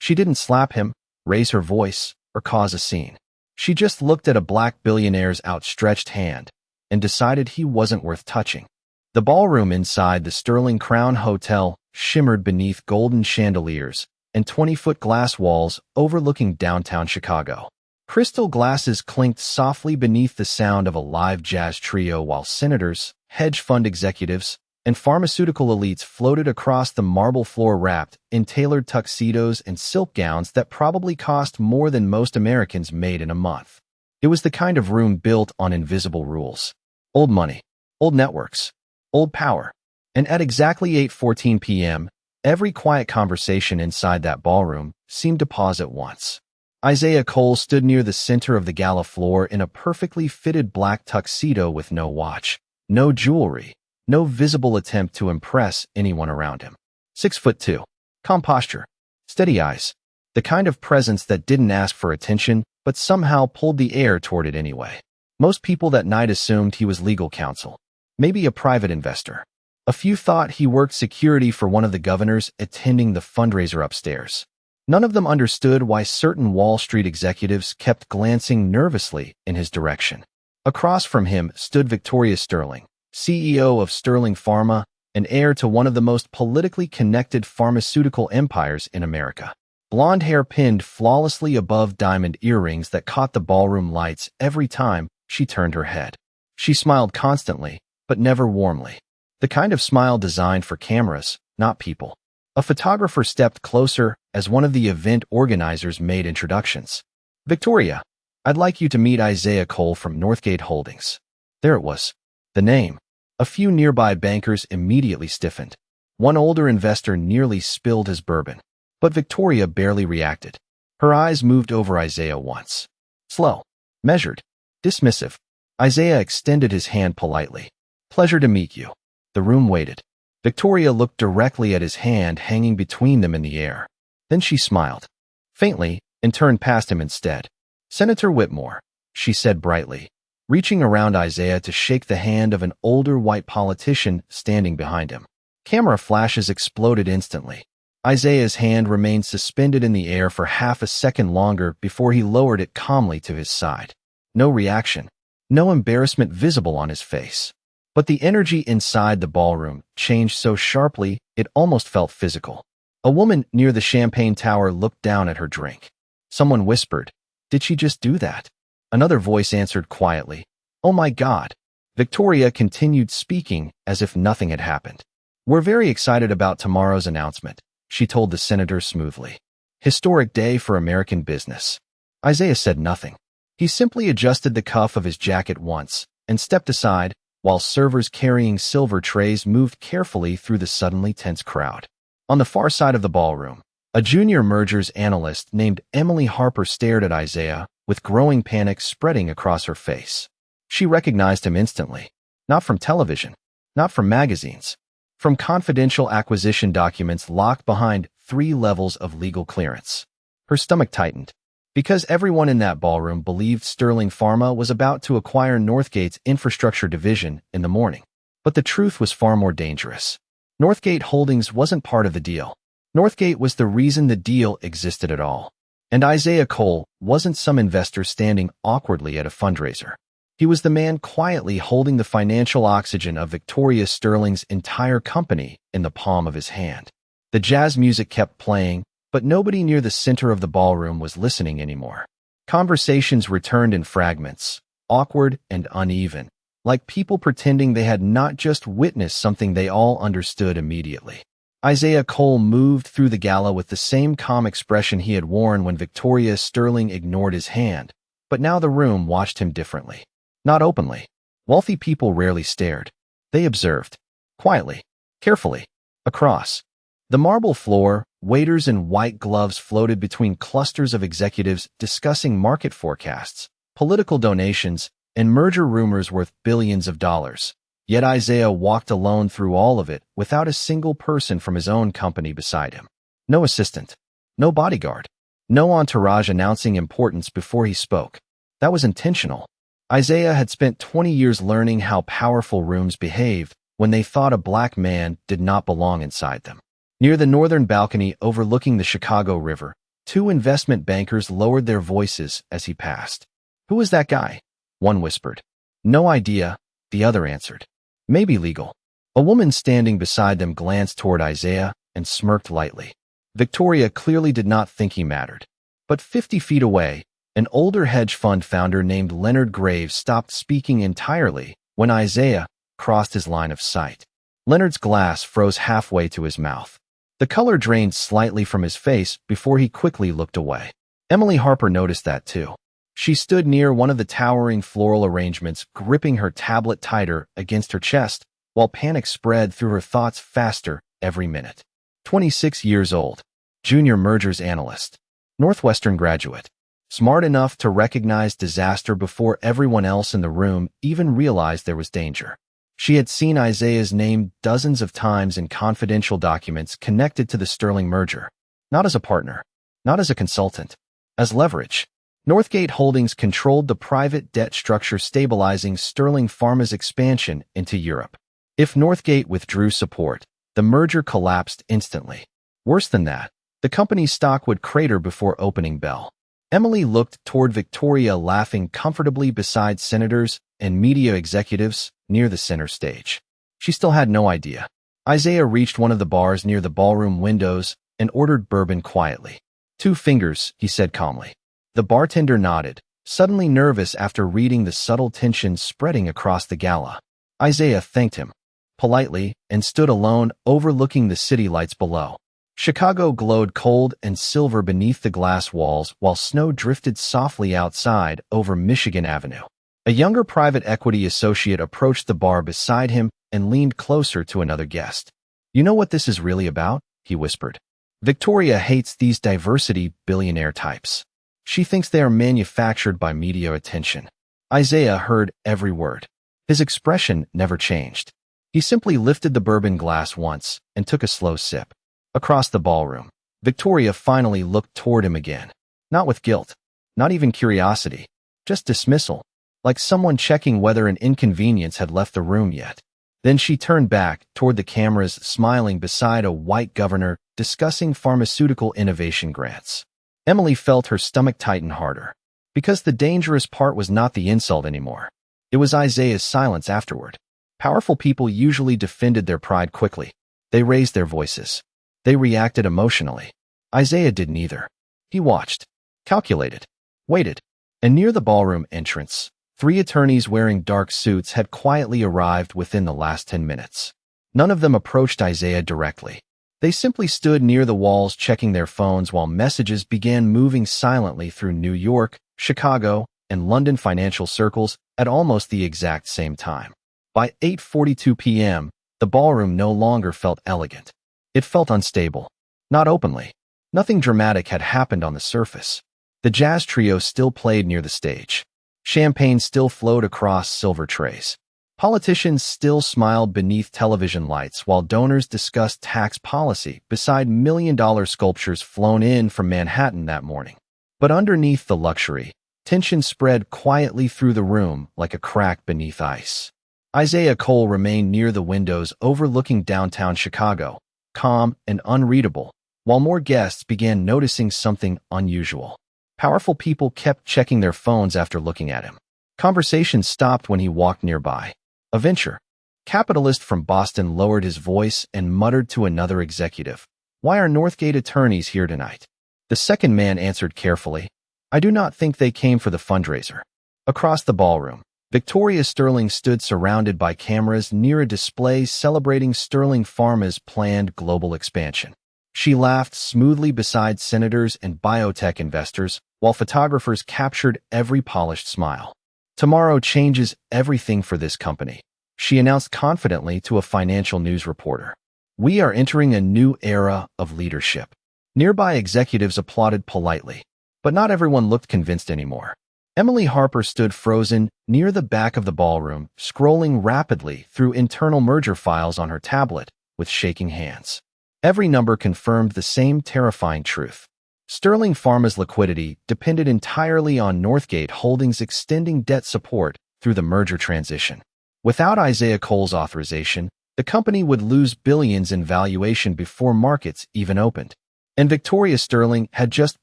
She didn't slap him, raise her voice, or cause a scene. She just looked at a black billionaire's outstretched hand and decided he wasn't worth touching. The ballroom inside the Sterling Crown Hotel shimmered beneath golden chandeliers and 20-foot glass walls overlooking downtown Chicago. Crystal glasses clinked softly beneath the sound of a live jazz trio while senators, hedge fund executives, and pharmaceutical elites floated across the marble floor wrapped in tailored tuxedos and silk gowns that probably cost more than most Americans made in a month. It was the kind of room built on invisible rules. Old money, old networks, old power. And at exactly 8:14 p.m., every quiet conversation inside that ballroom seemed to pause at once. Isaiah Cole stood near the center of the gala floor in a perfectly fitted black tuxedo with no watch, no jewelry, no visible attempt to impress anyone around him. 6'2", calm posture, steady eyes, the kind of presence that didn't ask for attention but somehow pulled the air toward it anyway. Most people that night assumed he was legal counsel, maybe a private investor. A few thought he worked security for one of the governors attending the fundraiser upstairs. None of them understood why certain Wall Street executives kept glancing nervously in his direction. Across from him stood Victoria Sterling, CEO of Sterling Pharma and heir to one of the most politically connected pharmaceutical empires in America. Blonde hair pinned flawlessly above diamond earrings that caught the ballroom lights every time she turned her head. She smiled constantly, but never warmly. The kind of smile designed for cameras, not people. A photographer stepped closer as one of the event organizers made introductions. "Victoria, I'd like you to meet Isaiah Cole from Northgate Holdings." There it was. The name. A few nearby bankers immediately stiffened. One older investor nearly spilled his bourbon. But Victoria barely reacted. Her eyes moved over Isaiah once. Slow, measured, dismissive. Isaiah extended his hand politely. "Pleasure to meet you." The room waited. Victoria looked directly at his hand hanging between them in the air. Then she smiled, faintly, and turned past him instead. "Senator Whitmore," she said brightly, reaching around Isaiah to shake the hand of an older white politician standing behind him. Camera flashes exploded instantly. Isaiah's hand remained suspended in the air for half a second longer before he lowered it calmly to his side. No reaction, no embarrassment visible on his face. But the energy inside the ballroom changed so sharply it almost felt physical. A woman near the champagne tower looked down at her drink. Someone whispered, "Did she just do that?" Another voice answered quietly, "Oh my God." Victoria continued speaking as if nothing had happened. "We're very excited about tomorrow's announcement," she told the senator smoothly. "Historic day for American business." Isaiah said nothing. He simply adjusted the cuff of his jacket once and stepped aside while servers carrying silver trays moved carefully through the suddenly tense crowd. On the far side of the ballroom, a junior mergers analyst named Emily Harper stared at Isaiah with growing panic spreading across her face. She recognized him instantly. Not from television, not from magazines, from confidential acquisition documents locked behind 3 levels of legal clearance. Her stomach tightened, because everyone in that ballroom believed Sterling Pharma was about to acquire Northgate's infrastructure division in the morning. But the truth was far more dangerous. Northgate Holdings wasn't part of the deal. Northgate was the reason the deal existed at all. And Isaiah Cole wasn't some investor standing awkwardly at a fundraiser. He was the man quietly holding the financial oxygen of Victoria Sterling's entire company in the palm of his hand. The jazz music kept playing, but nobody near the center of the ballroom was listening anymore. Conversations returned in fragments, awkward and uneven, like people pretending they had not just witnessed something they all understood immediately. Isaiah Cole moved through the gala with the same calm expression he had worn when Victoria Sterling ignored his hand, but now the room watched him differently. Not openly. Wealthy people rarely stared. They observed. Quietly. Carefully. Across. The marble floor, waiters in white gloves floated between clusters of executives discussing market forecasts, political donations, and merger rumors worth billions of dollars. Yet Isaiah walked alone through all of it without a single person from his own company beside him. No assistant. No bodyguard. No entourage announcing importance before he spoke. That was intentional. Isaiah had spent 20 years learning how powerful rooms behaved when they thought a black man did not belong inside them. Near the northern balcony overlooking the Chicago River, Two investment bankers lowered their voices as he passed. "Who is that guy?" One whispered. "No idea," the other answered. "Maybe legal." A woman standing beside them glanced toward Isaiah and smirked lightly. Victoria clearly did not think he mattered. But 50 feet away, an older hedge fund founder named Leonard Graves stopped speaking entirely when Isaiah crossed his line of sight. Leonard's glass froze halfway to his mouth. The color drained slightly from his face before he quickly looked away. Emily Harper noticed that too. She stood near one of the towering floral arrangements, gripping her tablet tighter against her chest, while panic spread through her thoughts faster every minute. 26 years old, junior mergers analyst, Northwestern graduate, smart enough to recognize disaster before everyone else in the room even realized there was danger. She had seen Isaiah's name dozens of times in confidential documents connected to the Sterling merger, not as a partner, not as a consultant, as leverage. Northgate Holdings controlled the private debt structure stabilizing Sterling Pharma's expansion into Europe. If Northgate withdrew support, the merger collapsed instantly. Worse than that, the company's stock would crater before opening bell. Emily looked toward Victoria, laughing comfortably beside senators and media executives near the center stage. She still had no idea. Isaiah reached one of the bars near the ballroom windows and ordered bourbon quietly. "2 fingers," he said calmly. The bartender nodded, suddenly nervous after reading the subtle tension spreading across the gala. Isaiah thanked him politely and stood alone, overlooking the city lights below. Chicago glowed cold and silver beneath the glass walls while snow drifted softly outside over Michigan Avenue. A younger private equity associate approached the bar beside him and leaned closer to another guest. "You know what this is really about?" he whispered. "Victoria hates these diversity billionaire types. She thinks they are manufactured by media attention." Isaiah heard every word. His expression never changed. He simply lifted the bourbon glass once and took a slow sip. Across the ballroom, Victoria finally looked toward him again. Not with guilt, not even curiosity, just dismissal, like someone checking whether an inconvenience had left the room yet. Then she turned back toward the cameras, smiling beside a white governor discussing pharmaceutical innovation grants. Emily felt her stomach tighten harder, because the dangerous part was not the insult anymore. It was Isaiah's silence afterward. Powerful people usually defended their pride quickly. They raised their voices. They reacted emotionally. Isaiah did neither. He watched, calculated, waited, and near the ballroom entrance, 3 attorneys wearing dark suits had quietly arrived within the last 10 minutes. None of them approached Isaiah directly. They simply stood near the walls checking their phones while messages began moving silently through New York, Chicago, and London financial circles at almost the exact same time. By 8:42 p.m., the ballroom no longer felt elegant. It felt unstable. Not openly. Nothing dramatic had happened on the surface. The jazz trio still played near the stage. Champagne still flowed across silver trays. Politicians still smiled beneath television lights while donors discussed tax policy beside million-dollar sculptures flown in from Manhattan that morning. But underneath the luxury, tension spread quietly through the room like a crack beneath ice. Isaiah Cole remained near the windows overlooking downtown Chicago, calm and unreadable, while more guests began noticing something unusual. Powerful people kept checking their phones after looking at him. Conversation stopped when he walked nearby. A venture capitalist from Boston lowered his voice and muttered to another executive, "Why are Northgate attorneys here tonight?" The second man answered carefully, "I do not think they came for the fundraiser." Across the ballroom, Victoria Sterling stood surrounded by cameras near a display celebrating Sterling Pharma's planned global expansion. She laughed smoothly beside senators and biotech investors, while photographers captured every polished smile. "Tomorrow changes everything for this company," she announced confidently to a financial news reporter. "We are entering a new era of leadership." Nearby executives applauded politely, but not everyone looked convinced anymore. Emily Harper stood frozen near the back of the ballroom, scrolling rapidly through internal merger files on her tablet with shaking hands. Every number confirmed the same terrifying truth. Sterling Pharma's liquidity depended entirely on Northgate Holdings extending debt support through the merger transition. Without Isaiah Cole's authorization, the company would lose billions in valuation before markets even opened. And Victoria Sterling had just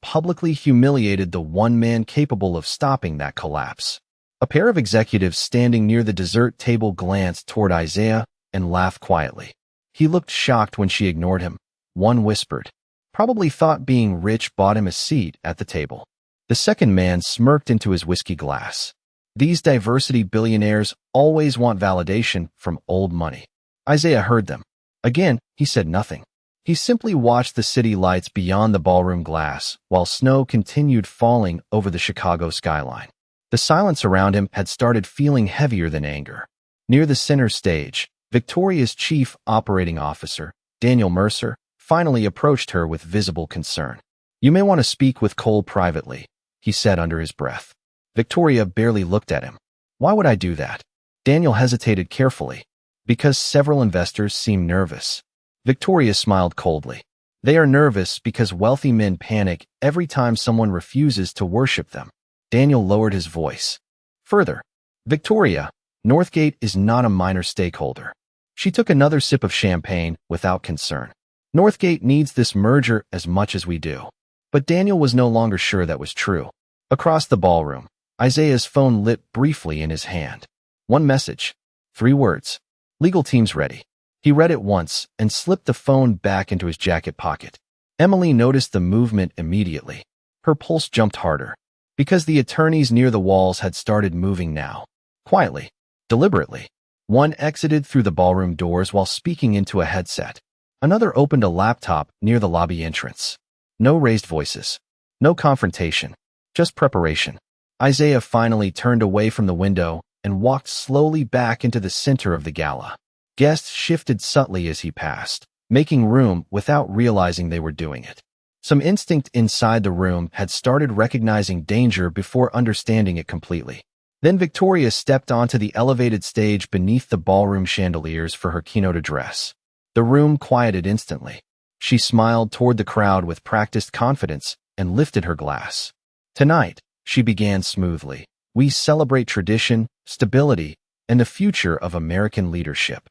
publicly humiliated the one man capable of stopping that collapse. A pair of executives standing near the dessert table glanced toward Isaiah and laughed quietly. He looked shocked when she ignored him. One whispered, "Probably thought being rich bought him a seat at the table." The second man smirked into his whiskey glass. These diversity billionaires always want validation from old money. Isaiah heard them. Again, he said nothing. He simply watched the city lights beyond the ballroom glass while snow continued falling over the Chicago skyline. The silence around him had started feeling heavier than anger. Near the center stage, Victoria's chief operating officer, Daniel Mercer, finally approached her with visible concern. "You may want to speak with Cole privately," he said under his breath. Victoria barely looked at him. "Why would I do that?" Daniel hesitated carefully. "Because several investors seem nervous." Victoria smiled coldly. "They are nervous because wealthy men panic every time someone refuses to worship them." Daniel lowered his voice. "Further, Victoria, Northgate is not a minor stakeholder." She took another sip of champagne without concern. "Northgate needs this merger as much as we do." But Daniel was no longer sure that was true. Across the ballroom, Isaiah's phone lit briefly in his hand. One message. 3 words. "Legal team's ready." He read it once and slipped the phone back into his jacket pocket. Emily noticed the movement immediately. Her pulse jumped harder, because the attorneys near the walls had started moving now. Quietly, deliberately. One exited through the ballroom doors while speaking into a headset. Another opened a laptop near the lobby entrance. No raised voices. No confrontation. Just preparation. Isaiah finally turned away from the window and walked slowly back into the center of the gala. Guests shifted subtly as he passed, making room without realizing they were doing it. Some instinct inside the room had started recognizing danger before understanding it completely. Then Victoria stepped onto the elevated stage beneath the ballroom chandeliers for her keynote address. The room quieted instantly. She smiled toward the crowd with practiced confidence and lifted her glass. "Tonight," she began smoothly, "we celebrate tradition, stability, and the future of American leadership."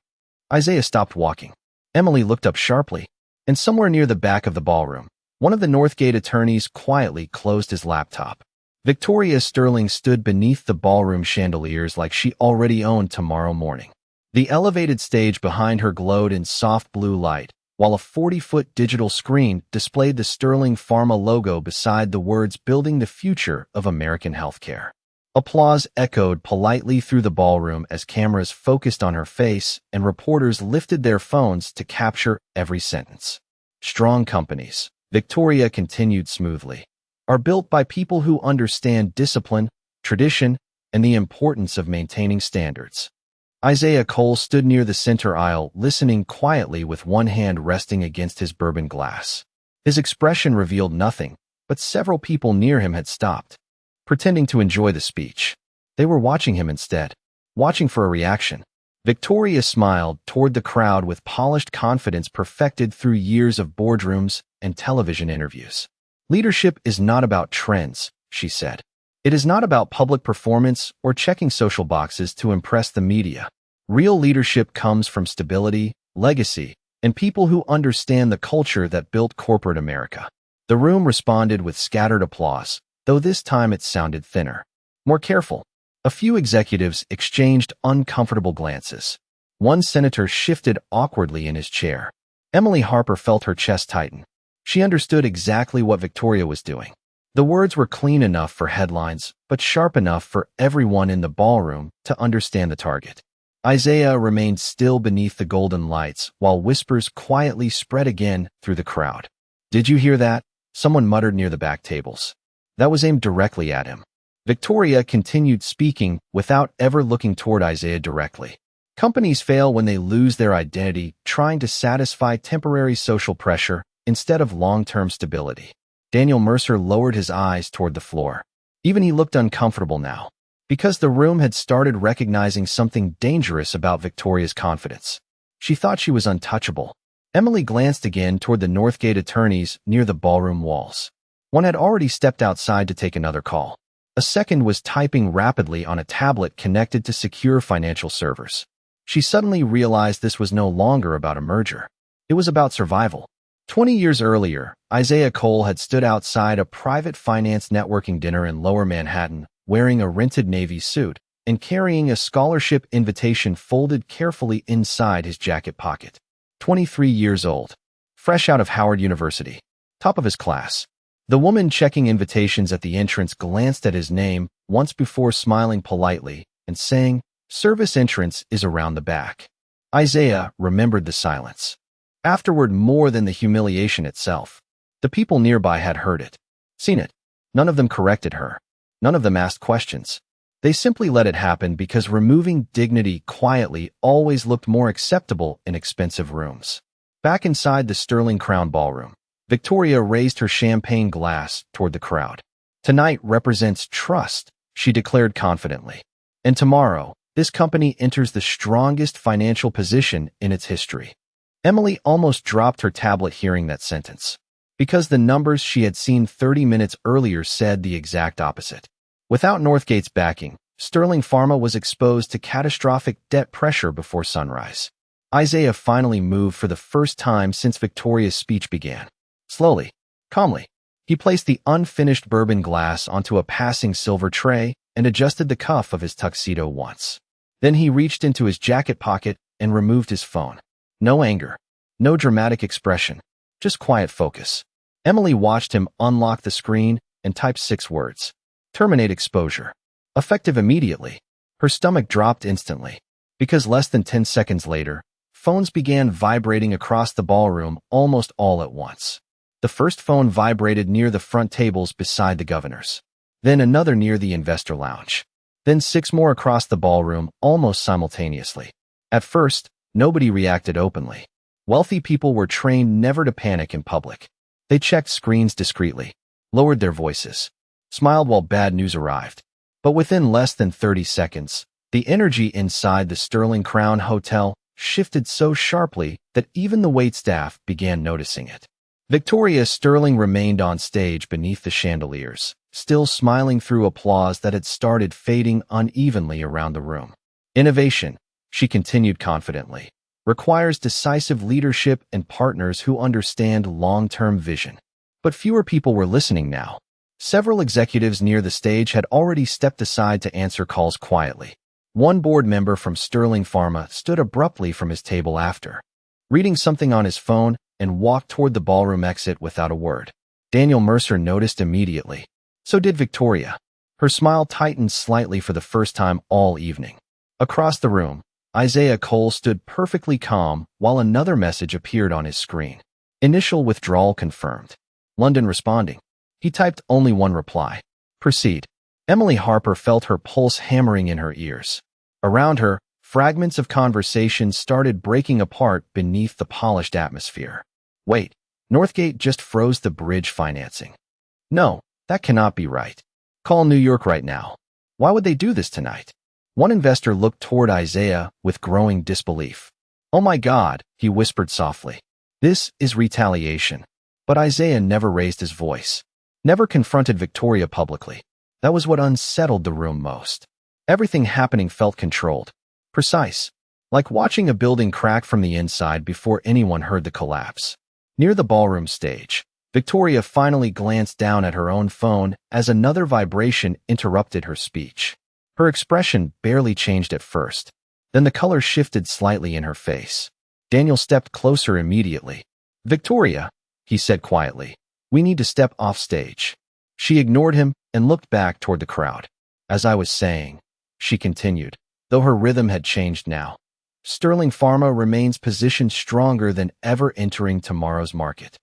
Isaiah stopped walking. Emily looked up sharply, and somewhere near the back of the ballroom, one of the Northgate attorneys quietly closed his laptop. Victoria Sterling stood beneath the ballroom chandeliers like she already owned tomorrow morning. The elevated stage behind her glowed in soft blue light, while a 40-foot digital screen displayed the Sterling Pharma logo beside the words "Building the Future of American Healthcare." Applause echoed politely through the ballroom as cameras focused on her face and reporters lifted their phones to capture every sentence. "Strong companies," Victoria continued smoothly, "are built by people who understand discipline, tradition, and the importance of maintaining standards." Isaiah Cole stood near the center aisle, listening quietly with one hand resting against his bourbon glass. His expression revealed nothing, but several people near him had stopped, pretending to enjoy the speech. They were watching him instead, watching for a reaction. Victoria smiled toward the crowd with polished confidence perfected through years of boardrooms and television interviews. "Leadership is not about trends," she said. "It is not about public performance or checking social boxes to impress the media. Real leadership comes from stability, legacy, and people who understand the culture that built corporate America." The room responded with scattered applause, though this time it sounded thinner, more careful. A few executives exchanged uncomfortable glances. One senator shifted awkwardly in his chair. Emily Harper felt her chest tighten. She understood exactly what Victoria was doing. The words were clean enough for headlines, but sharp enough for everyone in the ballroom to understand the target. Isaiah remained still beneath the golden lights while whispers quietly spread again through the crowd. "Did you hear that?" someone muttered near the back tables. That was aimed directly at him. Victoria continued speaking without ever looking toward Isaiah directly. "Companies fail when they lose their identity trying to satisfy temporary social pressure instead of long-term stability." Daniel Mercer lowered his eyes toward the floor. Even he looked uncomfortable now, because the room had started recognizing something dangerous about Victoria's confidence. She thought she was untouchable. Emily glanced again toward the Northgate attorneys near the ballroom walls. One had already stepped outside to take another call. A second was typing rapidly on a tablet connected to secure financial servers. She suddenly realized this was no longer about a merger. It was about survival. 20 years earlier, Isaiah Cole had stood outside a private finance networking dinner in Lower Manhattan, wearing a rented Navy suit and carrying a scholarship invitation folded carefully inside his jacket pocket. 23 years old, fresh out of Howard University, top of his class. The woman checking invitations at the entrance glanced at his name once before smiling politely and saying, "Service entrance is around the back." Isaiah remembered the silence. Afterward, more than the humiliation itself. The people nearby had heard it, seen it. None of them corrected her. None of them asked questions. They simply let it happen because removing dignity quietly always looked more acceptable in expensive rooms. Back inside the Sterling Crown ballroom, Victoria raised her champagne glass toward the crowd. "Tonight represents trust," she declared confidently. "And tomorrow, this company enters the strongest financial position in its history." Emily almost dropped her tablet hearing that sentence, because the numbers she had seen 30 minutes earlier said the exact opposite. Without Northgate's backing, Sterling Pharma was exposed to catastrophic debt pressure before sunrise. Isaiah finally moved for the first time since Victoria's speech began. Slowly, calmly, he placed the unfinished bourbon glass onto a passing silver tray and adjusted the cuff of his tuxedo once. Then he reached into his jacket pocket and removed his phone. No anger, no dramatic expression, just quiet focus. Emily watched him unlock the screen and type 6 words. "Terminate exposure." Effective immediately. Her stomach dropped instantly, because less than 10 seconds later, phones began vibrating across the ballroom almost all at once. The first phone vibrated near the front tables beside the governor's. Then another near the investor lounge. Then 6 more across the ballroom almost simultaneously. At first, nobody reacted openly. Wealthy people were trained never to panic in public. They checked screens discreetly, lowered their voices, smiled while bad news arrived. But within less than 30 seconds, the energy inside the Sterling Crown Hotel shifted so sharply that even the waitstaff began noticing it. Victoria Sterling remained on stage beneath the chandeliers, still smiling through applause that had started fading unevenly around the room. "Innovation," she continued confidently, "requires decisive leadership and partners who understand long-term vision." But fewer people were listening now. Several executives near the stage had already stepped aside to answer calls quietly. One board member from Sterling Pharma stood abruptly from his table after, reading something on his phone, and walked toward the ballroom exit without a word. Daniel Mercer noticed immediately. So did Victoria. Her smile tightened slightly for the first time all evening. Across the room, Isaiah Cole stood perfectly calm while another message appeared on his screen. "Initial withdrawal confirmed. London responding." He typed only one reply. "Proceed." Emily Harper felt her pulse hammering in her ears. Around her, fragments of conversation started breaking apart beneath the polished atmosphere. "Wait, Northgate just froze the bridge financing. No, that cannot be right. Call New York right now. Why would they do this tonight?" One investor looked toward Isaiah with growing disbelief. "Oh my God," he whispered softly. "This is retaliation." But Isaiah never raised his voice, never confronted Victoria publicly. That was what unsettled the room most. Everything happening felt controlled, precise, like watching a building crack from the inside before anyone heard the collapse. Near the ballroom stage, Victoria finally glanced down at her own phone as another vibration interrupted her speech. Her expression barely changed at first. Then the color shifted slightly in her face. Daniel stepped closer immediately. "Victoria," he said quietly, "we need to step off stage." She ignored him and looked back toward the crowd. "As I was saying," she continued, though her rhythm had changed now, "Sterling Pharma remains positioned stronger than ever entering tomorrow's market."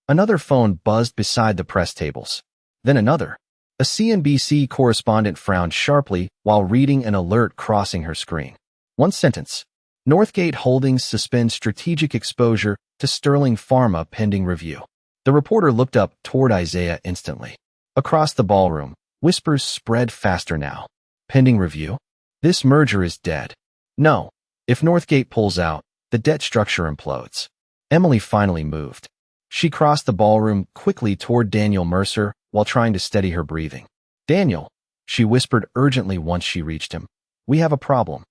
Another phone buzzed beside the press tables. Then another. A CNBC correspondent frowned sharply while reading an alert crossing her screen. One sentence. "Northgate Holdings suspends strategic exposure to Sterling Pharma pending review." The reporter looked up toward Isaiah instantly. Across the ballroom, whispers spread faster now. "Pending review? This merger is dead." "No. If Northgate pulls out, the debt structure implodes." Emily finally moved. She crossed the ballroom quickly toward Daniel Mercer while trying to steady her breathing. "Daniel," she whispered urgently once she reached him, "we have a problem."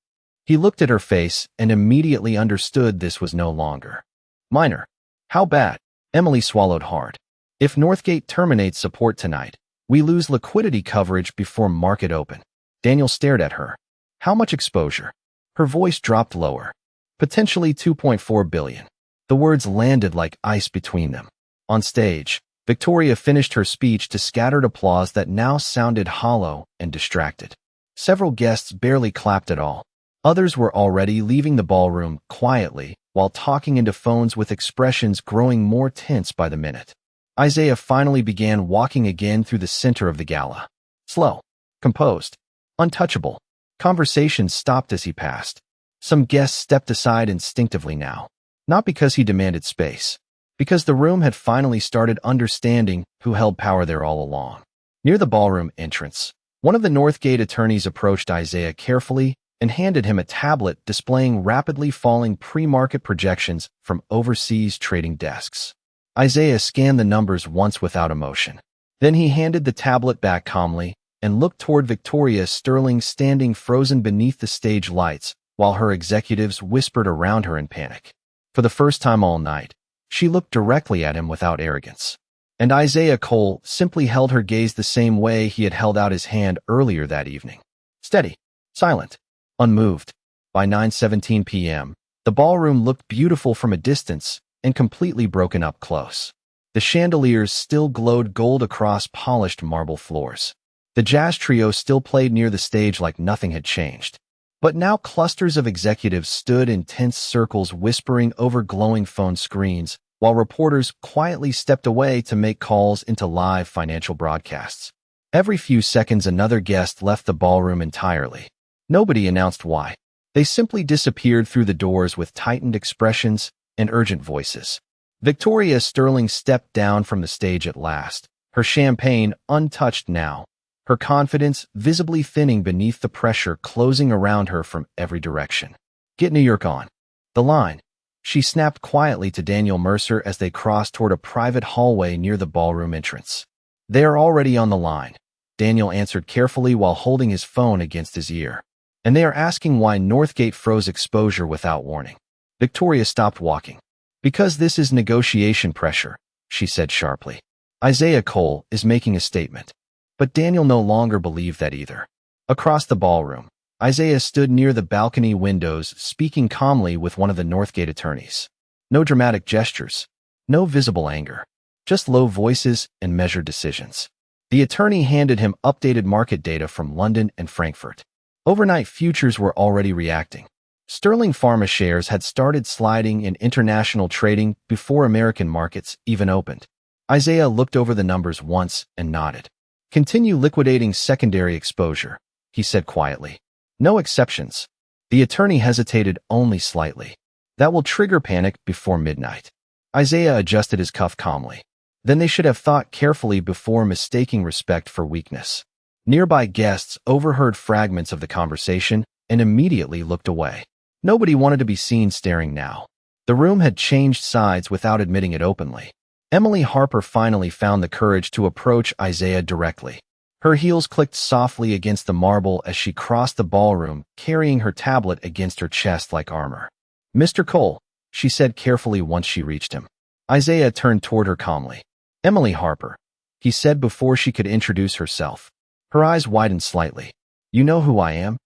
He looked at her face and immediately understood this was no longer minor. "How bad?" Emily swallowed hard. If Northgate terminates support tonight, we lose liquidity coverage before market open. Daniel stared at her. How much exposure? Her voice dropped lower. Potentially 2.4 billion. The words landed like ice between them. On stage, Victoria finished her speech to scattered applause that now sounded hollow and distracted. Several guests barely clapped at all. Others were already leaving the ballroom quietly while talking into phones with expressions growing more tense by the minute. Isaiah finally began walking again through the center of the gala. Slow, composed, untouchable. Conversations stopped as he passed. Some guests stepped aside instinctively now. Not because he demanded space, because the room had finally started understanding who held power there all along. Near the ballroom entrance, one of the Northgate attorneys approached Isaiah carefully and handed him a tablet displaying rapidly falling pre-market projections from overseas trading desks. Isaiah scanned the numbers once without emotion. Then he handed the tablet back calmly and looked toward Victoria Sterling standing frozen beneath the stage lights while her executives whispered around her in panic. For the first time all night, she looked directly at him without arrogance. And Isaiah Cole simply held her gaze the same way he had held out his hand earlier that evening. Steady, silent, unmoved. By 9:17 p.m., the ballroom looked beautiful from a distance and completely broken up close. The chandeliers still glowed gold across polished marble floors. The jazz trio still played near the stage like nothing had changed. But now clusters of executives stood in tense circles whispering over glowing phone screens, while reporters quietly stepped away to make calls into live financial broadcasts. Every few seconds another guest left the ballroom entirely. Nobody announced why. They simply disappeared through the doors with tightened expressions and urgent voices. Victoria Sterling stepped down from the stage at last, her champagne untouched now, her confidence visibly thinning beneath the pressure closing around her from every direction. Get New York on. The line. She snapped quietly to Daniel Mercer as they crossed toward a private hallway near the ballroom entrance. They are already on the line, Daniel answered carefully while holding his phone against his ear. And they are asking why Northgate froze exposure without warning. Victoria stopped walking. Because this is negotiation pressure, she said sharply. Isaiah Cole is making a statement. But Daniel no longer believed that either. Across the ballroom, Isaiah stood near the balcony windows speaking calmly with one of the Northgate attorneys. No dramatic gestures, no visible anger, just low voices and measured decisions. The attorney handed him updated market data from London and Frankfurt. Overnight futures were already reacting. Sterling Pharma shares had started sliding in international trading before American markets even opened. Isaiah looked over the numbers once and nodded. Continue liquidating secondary exposure, he said quietly. No exceptions. The attorney hesitated only slightly. That will trigger panic before midnight. Isaiah adjusted his cuff calmly. Then they should have thought carefully before mistaking respect for weakness. Nearby guests overheard fragments of the conversation and immediately looked away. Nobody wanted to be seen staring now. The room had changed sides without admitting it openly. Emily Harper finally found the courage to approach Isaiah directly. Her heels clicked softly against the marble as she crossed the ballroom, carrying her tablet against her chest like armor. Mr. Cole, she said carefully once she reached him. Isaiah turned toward her calmly. Emily Harper, he said before she could introduce herself. Her eyes widened slightly. You know who I am?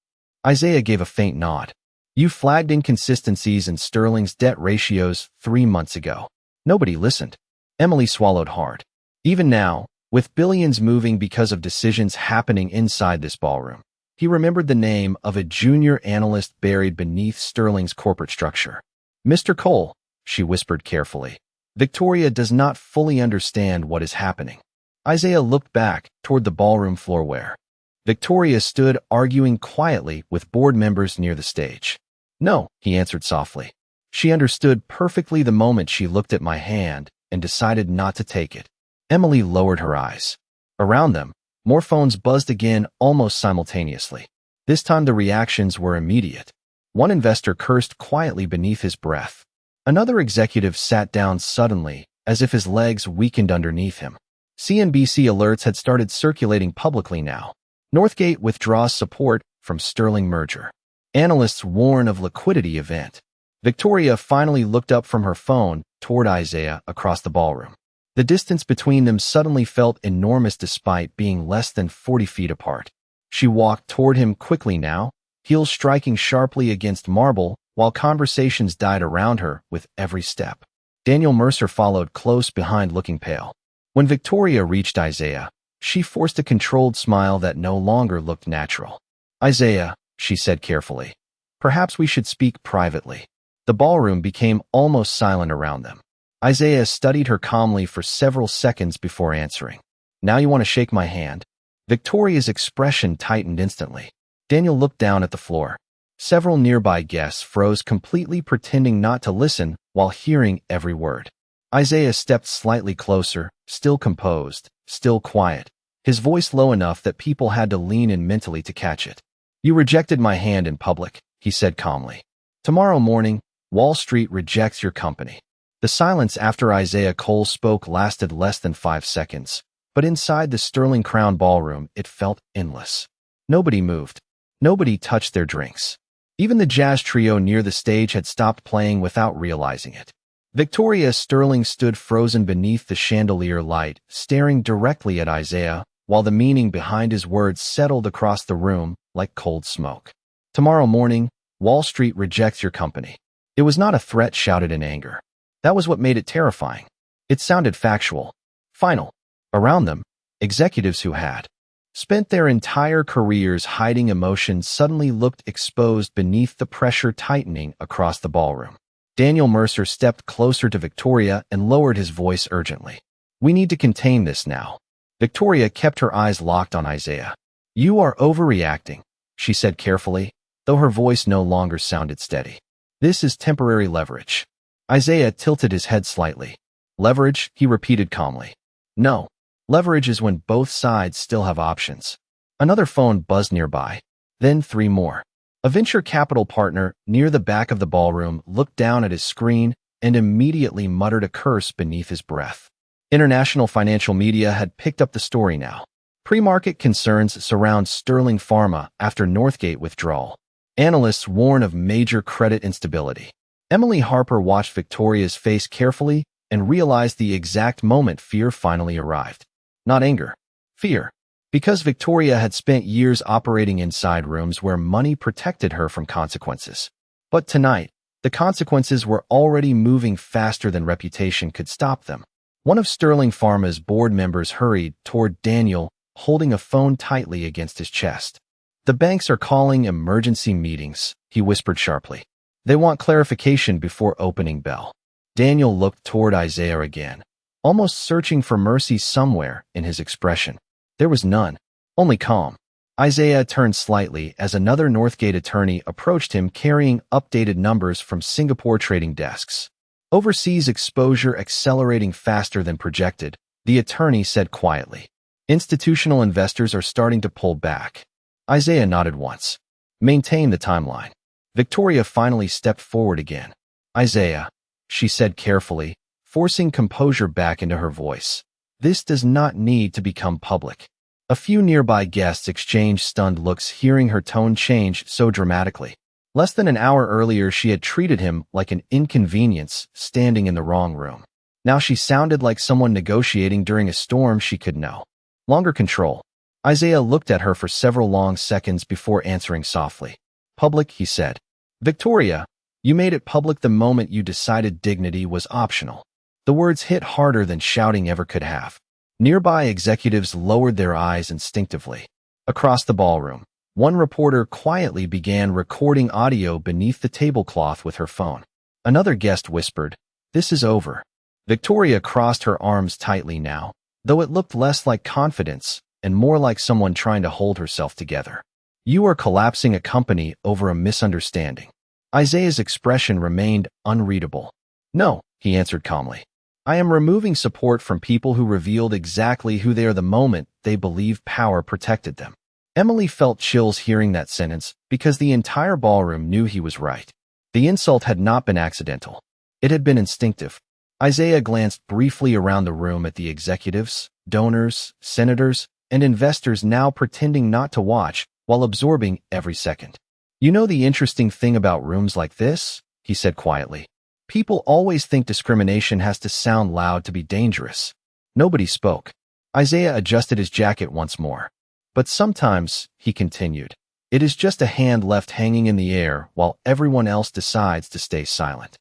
Isaiah gave a faint nod. You flagged inconsistencies in Sterling's debt ratios 3 months ago. Nobody listened. Emily swallowed hard. Even now, with billions moving because of decisions happening inside this ballroom, he remembered the name of a junior analyst buried beneath Sterling's corporate structure. Mr. Cole, she whispered carefully. Victoria does not fully understand what is happening. Isaiah looked back toward the ballroom floor where Victoria stood arguing quietly with board members near the stage. No, he answered softly. She understood perfectly the moment she looked at my hand and decided not to take it. Emily lowered her eyes. Around them, more phones buzzed again almost simultaneously. This time the reactions were immediate. One investor cursed quietly beneath his breath. Another executive sat down suddenly, as if his legs weakened underneath him. CNBC alerts had started circulating publicly now. Northgate withdraws support from Sterling merger. Analysts warn of liquidity event. Victoria finally looked up from her phone toward Isaiah across the ballroom. The distance between them suddenly felt enormous despite being less than 40 feet apart. She walked toward him quickly now, heels striking sharply against marble, while conversations died around her with every step. Daniel Mercer followed close behind, looking pale. When Victoria reached Isaiah, she forced a controlled smile that no longer looked natural. "Isaiah," she said carefully, "perhaps we should speak privately." The ballroom became almost silent around them. Isaiah studied her calmly for several seconds before answering. "Now you want to shake my hand?" Victoria's expression tightened instantly. Daniel looked down at the floor. Several nearby guests froze completely, pretending not to listen while hearing every word. Isaiah stepped slightly closer, still composed, still quiet, his voice low enough that people had to lean in mentally to catch it. "You rejected my hand in public," he said calmly. "Tomorrow morning, Wall Street rejects your company." The silence after Isaiah Cole spoke lasted less than 5 seconds, but inside the Sterling Crown ballroom it felt endless. Nobody moved. Nobody touched their drinks. Even the jazz trio near the stage had stopped playing without realizing it. Victoria Sterling stood frozen beneath the chandelier light, staring directly at Isaiah, while the meaning behind his words settled across the room like cold smoke. "Tomorrow morning, Wall Street rejects your company." It was not a threat shouted in anger. That was what made it terrifying. It sounded factual, final. Around them, executives who had spent their entire careers hiding emotions suddenly looked exposed beneath the pressure tightening across the ballroom. Daniel Mercer stepped closer to Victoria and lowered his voice urgently. "We need to contain this now." Victoria kept her eyes locked on Isaiah. "You are overreacting," she said carefully, though her voice no longer sounded steady. "This is temporary leverage." Isaiah tilted his head slightly. "Leverage," he repeated calmly. "No. Leverage is when both sides still have options." Another phone buzzed nearby. Then 3 more. A venture capital partner near the back of the ballroom looked down at his screen and immediately muttered a curse beneath his breath. International financial media had picked up the story now. Pre-market concerns surround Sterling Pharma after Northgate withdrawal. Analysts warn of major credit instability. Emily Harper watched Victoria's face carefully and realized the exact moment fear finally arrived. Not anger. Fear. Because Victoria had spent years operating inside rooms where money protected her from consequences. But tonight, the consequences were already moving faster than reputation could stop them. One of Sterling Pharma's board members hurried toward Daniel, holding a phone tightly against his chest. "The banks are calling emergency meetings," he whispered sharply. "They want clarification before opening bell." Daniel looked toward Isaiah again, almost searching for mercy somewhere in his expression. There was none, only calm. Isaiah turned slightly as another Northgate attorney approached him carrying updated numbers from Singapore trading desks. "Overseas exposure accelerating faster than projected," the attorney said quietly. "Institutional investors are starting to pull back." Isaiah nodded once. "Maintain the timeline." Victoria finally stepped forward again. "Isaiah," she said carefully, forcing composure back into her voice, "this does not need to become public." A few nearby guests exchanged stunned looks hearing her tone change so dramatically. Less than an hour earlier, she had treated him like an inconvenience, standing in the wrong room. Now she sounded like someone negotiating during a storm she could no longer control. Isaiah looked at her for several long seconds before answering softly. "Public," he said. "Victoria, you made it public the moment you decided dignity was optional." The words hit harder than shouting ever could have. Nearby executives lowered their eyes instinctively. Across the ballroom, one reporter quietly began recording audio beneath the tablecloth with her phone. Another guest whispered, "This is over." Victoria crossed her arms tightly now, though it looked less like confidence and more like someone trying to hold herself together. "You are collapsing a company over a misunderstanding." Isaiah's expression remained unreadable. "No," he answered calmly. "I am removing support from people who revealed exactly who they are the moment they believed power protected them." Emily felt chills hearing that sentence because the entire ballroom knew he was right. The insult had not been accidental. It had been instinctive. Isaiah glanced briefly around the room at the executives, donors, senators, and investors now pretending not to watch while absorbing every second. "You know the interesting thing about rooms like this?" he said quietly. People always think discrimination has to sound loud to be dangerous. Nobody spoke. Isaiah adjusted his jacket once more. But sometimes, he continued, it is just a hand left hanging in the air while everyone else decides to stay silent.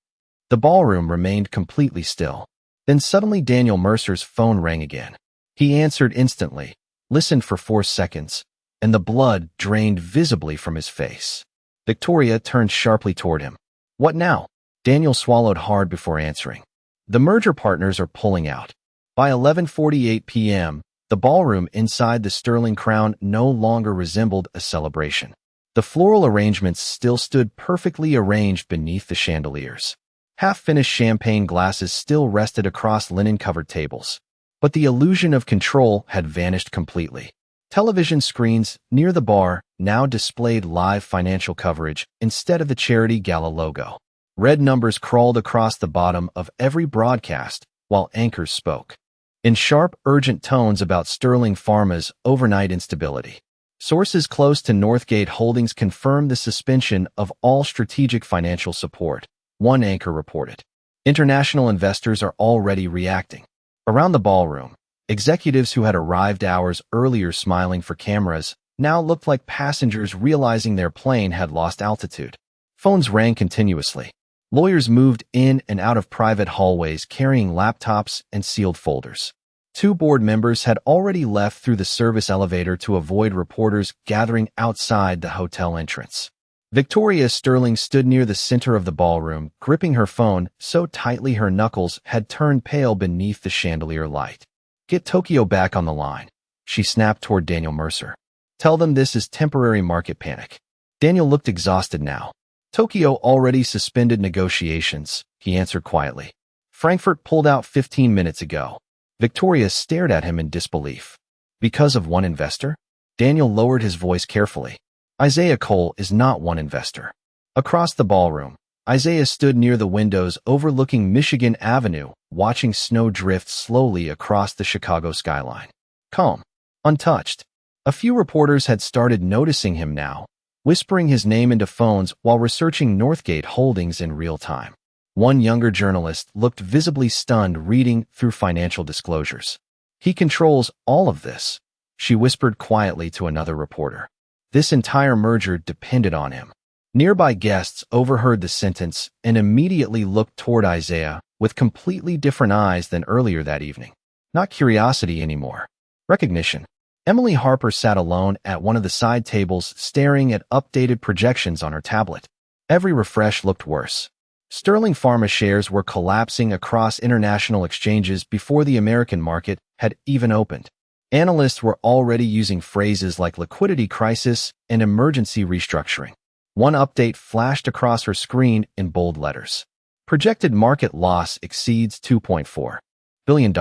The ballroom remained completely still. Then suddenly Daniel Mercer's phone rang again. He answered instantly, listened for 4 seconds, and the blood drained visibly from his face. Victoria turned sharply toward him. What now? Daniel swallowed hard before answering. The merger partners are pulling out. By 11:48 p.m., the ballroom inside the Sterling Crown no longer resembled a celebration. The floral arrangements still stood perfectly arranged beneath the chandeliers. Half-finished champagne glasses still rested across linen-covered tables. But the illusion of control had vanished completely. Television screens near the bar now displayed live financial coverage instead of the charity gala logo. Red numbers crawled across the bottom of every broadcast while anchors spoke in sharp, urgent tones about Sterling Pharma's overnight instability. Sources close to Northgate Holdings confirmed the suspension of all strategic financial support, one anchor reported. International investors are already reacting. Around the ballroom, executives who had arrived hours earlier smiling for cameras now looked like passengers realizing their plane had lost altitude. Phones rang continuously. Lawyers moved in and out of private hallways carrying laptops and sealed folders. 2 board members had already left through the service elevator to avoid reporters gathering outside the hotel entrance. Victoria Sterling stood near the center of the ballroom, gripping her phone so tightly her knuckles had turned pale beneath the chandelier light. Get Tokyo back on the line, she snapped toward Daniel Mercer. Tell them this is temporary market panic. Daniel looked exhausted now. Tokyo already suspended negotiations, he answered quietly. Frankfurt pulled out 15 minutes ago. Victoria stared at him in disbelief. Because of one investor? Daniel lowered his voice carefully. Isaiah Cole is not one investor. Across the ballroom, Isaiah stood near the windows overlooking Michigan Avenue, watching snow drift slowly across the Chicago skyline. Calm, untouched. A few reporters had started noticing him now, whispering his name into phones while researching Northgate Holdings in real time. One younger journalist looked visibly stunned reading through financial disclosures. He controls all of this, she whispered quietly to another reporter. This entire merger depended on him. Nearby guests overheard the sentence and immediately looked toward Isaiah with completely different eyes than earlier that evening. Not curiosity anymore. Recognition. Emily Harper sat alone at one of the side tables staring at updated projections on her tablet. Every refresh looked worse. Sterling Pharma shares were collapsing across international exchanges before the American market had even opened. Analysts were already using phrases like liquidity crisis and emergency restructuring. One update flashed across her screen in bold letters. Projected market loss exceeds $2.4 billion.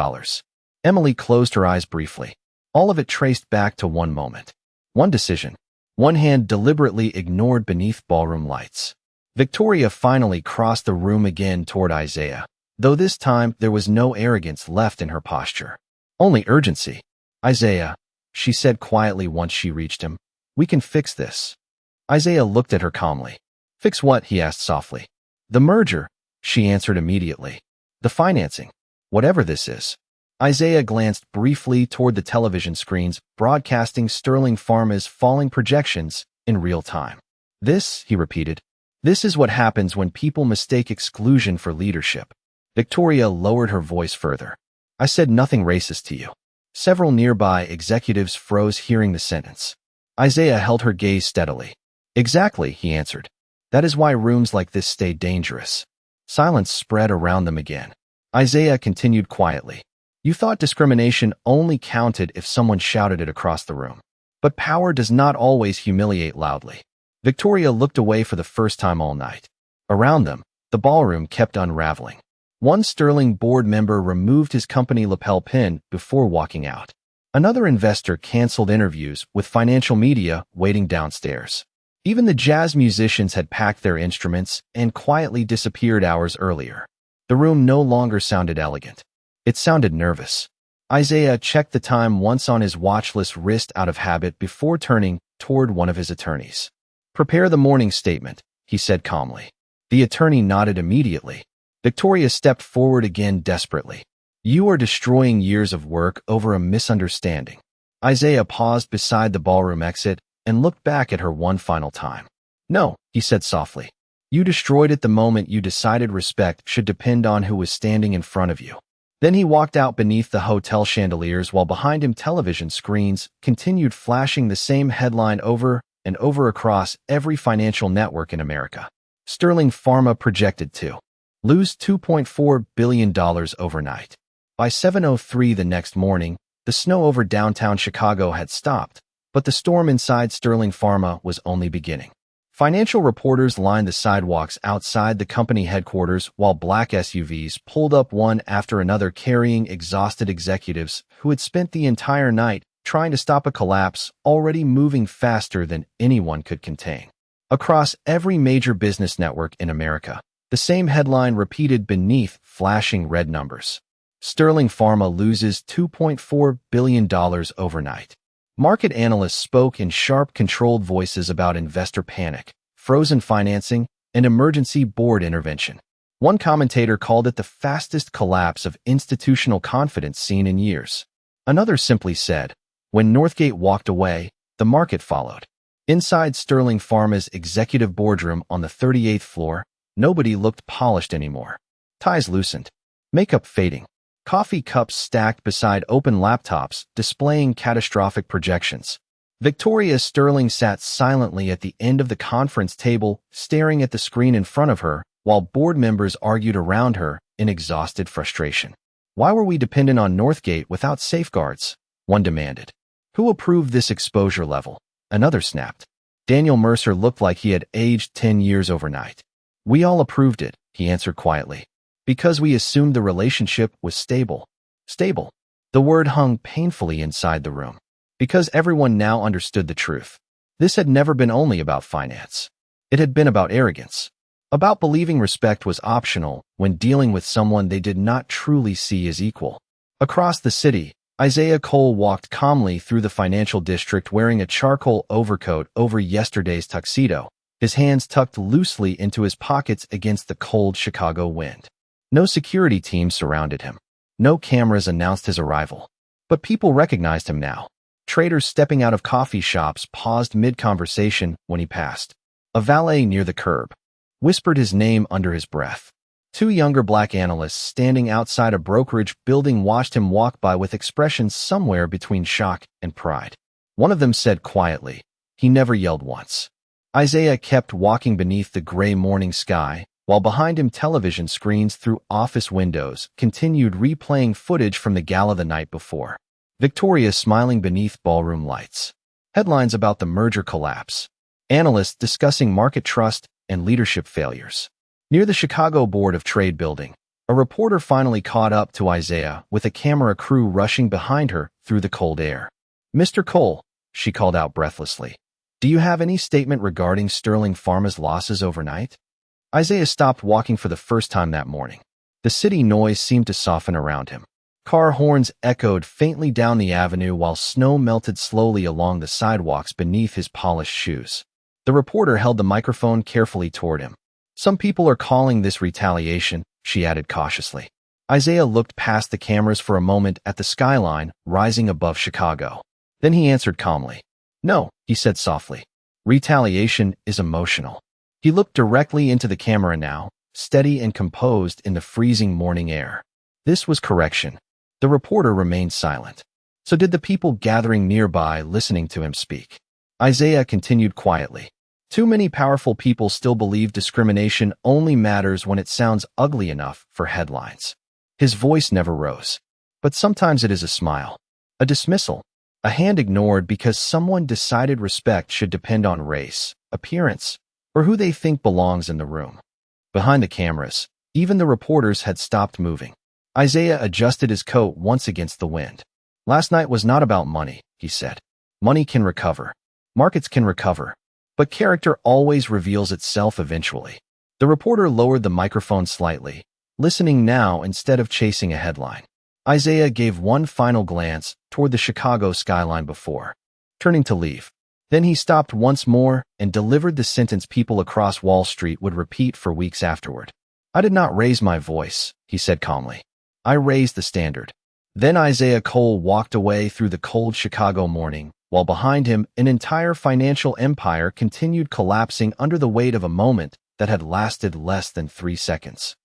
Emily closed her eyes briefly. All of it traced back to one moment. One decision. One hand deliberately ignored beneath ballroom lights. Victoria finally crossed the room again toward Isaiah, though this time there was no arrogance left in her posture. Only urgency. Isaiah, she said quietly once she reached him, we can fix this. Isaiah looked at her calmly. Fix what? He asked softly. The merger, she answered immediately. The financing. Whatever this is. Isaiah glanced briefly toward the television screens, broadcasting Sterling Pharma's falling projections in real time. This, he repeated, this is what happens when people mistake exclusion for leadership. Victoria lowered her voice further. I said nothing racist to you. Several nearby executives froze hearing the sentence. Isaiah held her gaze steadily. Exactly, he answered. That is why rooms like this stay dangerous. Silence spread around them again. Isaiah continued quietly. You thought discrimination only counted if someone shouted it across the room. But power does not always humiliate loudly. Victoria looked away for the first time all night. Around them, the ballroom kept unraveling. One Sterling board member removed his company lapel pin before walking out. Another investor canceled interviews with financial media waiting downstairs. Even the jazz musicians had packed their instruments and quietly disappeared hours earlier. The room no longer sounded elegant. It sounded nervous. Isaiah checked the time once on his watchless wrist out of habit before turning toward one of his attorneys. Prepare the morning statement, he said calmly. The attorney nodded immediately. Victoria stepped forward again desperately. You are destroying years of work over a misunderstanding. Isaiah paused beside the ballroom exit and looked back at her one final time. No, he said softly. You destroyed it the moment you decided respect should depend on who was standing in front of you. Then he walked out beneath the hotel chandeliers while behind him television screens continued flashing the same headline over and over across every financial network in America. Sterling Pharma projected to lose $2.4 billion overnight. By 7:03 the next morning, the snow over downtown Chicago had stopped, but the storm inside Sterling Pharma was only beginning. Financial reporters lined the sidewalks outside the company headquarters while black SUVs pulled up one after another carrying exhausted executives who had spent the entire night trying to stop a collapse already moving faster than anyone could contain. Across every major business network in America, the same headline repeated beneath flashing red numbers. Sterling Pharma loses $2.4 billion overnight. Market analysts spoke in sharp, controlled voices about investor panic, frozen financing, and emergency board intervention. One commentator called it the fastest collapse of institutional confidence seen in years. Another simply said, when Northgate walked away, the market followed. Inside Sterling Pharma's executive boardroom on the 38th floor, nobody looked polished anymore. Ties loosened, makeup fading, coffee cups stacked beside open laptops displaying catastrophic projections. Victoria Sterling sat silently at the end of the conference table, staring at the screen in front of her, while board members argued around her in exhausted frustration. Why were we dependent on Northgate without safeguards? One demanded. Who approved this exposure level? Another snapped. Daniel Mercer looked like he had aged 10 years overnight. We all approved it, he answered quietly. Because we assumed the relationship was stable. Stable. The word hung painfully inside the room. Because everyone now understood the truth. This had never been only about finance. It had been about arrogance. About believing respect was optional when dealing with someone they did not truly see as equal. Across the city, Isaiah Cole walked calmly through the financial district wearing a charcoal overcoat over yesterday's tuxedo, his hands tucked loosely into his pockets against the cold Chicago wind. No security team surrounded him. No cameras announced his arrival. But people recognized him now. Traders stepping out of coffee shops paused mid-conversation when he passed. A valet near the curb whispered his name under his breath. Two younger black analysts standing outside a brokerage building watched him walk by with expressions somewhere between shock and pride. One of them said quietly, he never yelled once. Isaiah kept walking beneath the gray morning sky, while behind him television screens through office windows continued replaying footage from the gala the night before. Victoria smiling beneath ballroom lights. Headlines about the merger collapse. Analysts discussing market trust and leadership failures. Near the Chicago Board of Trade building, a reporter finally caught up to Isaiah with a camera crew rushing behind her through the cold air. Mr. Cole, she called out breathlessly, do you have any statement regarding Sterling Pharma's losses overnight? Isaiah stopped walking for the first time that morning. The city noise seemed to soften around him. Car horns echoed faintly down the avenue while snow melted slowly along the sidewalks beneath his polished shoes. The reporter held the microphone carefully toward him. Some people are calling this retaliation, she added cautiously. Isaiah looked past the cameras for a moment at the skyline rising above Chicago. Then he answered calmly. No, he said softly. Retaliation is emotional. He looked directly into the camera now, steady and composed in the freezing morning air. This was correction. The reporter remained silent. So did the people gathering nearby listening to him speak. Isaiah continued quietly. Too many powerful people still believe discrimination only matters when it sounds ugly enough for headlines. His voice never rose. But sometimes it is a smile, a dismissal, a hand ignored because someone decided respect should depend on race, appearance, or who they think belongs in the room. Behind the cameras, even the reporters had stopped moving. Isaiah adjusted his coat once against the wind. Last night was not about money, he said. Money can recover. Markets can recover. But character always reveals itself eventually. The reporter lowered the microphone slightly, listening now instead of chasing a headline. Isaiah gave one final glance toward the Chicago skyline before turning to leave. Then he stopped once more and delivered the sentence people across Wall Street would repeat for weeks afterward. I did not raise my voice, he said calmly. I raised the standard. Then Isaiah Cole walked away through the cold Chicago morning, while behind him an entire financial empire continued collapsing under the weight of a moment that had lasted less than 3 seconds.